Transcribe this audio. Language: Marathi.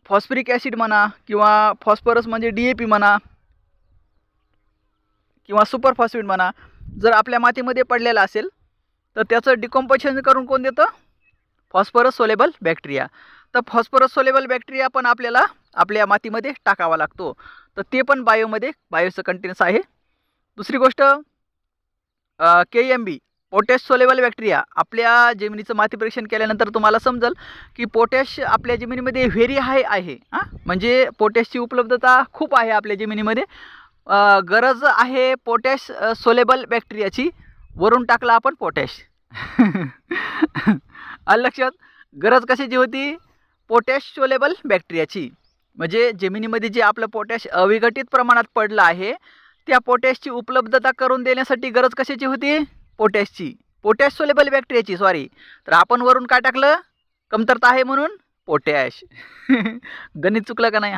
फॉस्फरिक ॲसिड म्हणा किंवा फॉस्फरस म्हणजे DAP म्हणा किंवा सुपर फॉस्फेट म्हणा, जर आपल्या मातीमध्ये पडलेला असेल तर त्याचं डिकम्पोजिशन करून कोण देतं? Phosphorus soluble bacteria. तर फॉस्फरस सोलेबल बॅक्टेरिया पण आपल्याला आपल्या मातीमध्ये टाकावा लागतो. तर ते पण बायोचं कंटेन्स आहे. दुसरी गोष्ट KMB पोटॅश सोलेबल बॅक्टेरिया. आपल्या जमिनीचं माती परीक्षण केल्यानंतर तुम्हाला समजेल की पोटॅश आपल्या जमिनीमध्ये व्हेरी हाय आहे. म्हणजे पोटॅशची उपलब्धता खूप आहे आपल्या जमिनीमध्ये. गरज आहे पोटॅश सोलेबल बॅक्टेरियाची. वरून टाकला आपण पोटॅश. आलं लक्षात? गरज कशाची होती? पोटॅश सोलेबल बॅक्टेरियाची. म्हणजे जमिनीमध्ये जे आपलं पोटॅश अविघटित प्रमाणात पडलं आहे त्या पोटॅशची उपलब्धता करून देण्यासाठी गरज कशाची होती? पोटॅशची. पोटॅश सोलेबल बॅक्टेरियाची, सॉरी. तर आपण वरून काय टाकलं? कमतरता आहे म्हणून पोटॅश. गणित चुकलं का नाही?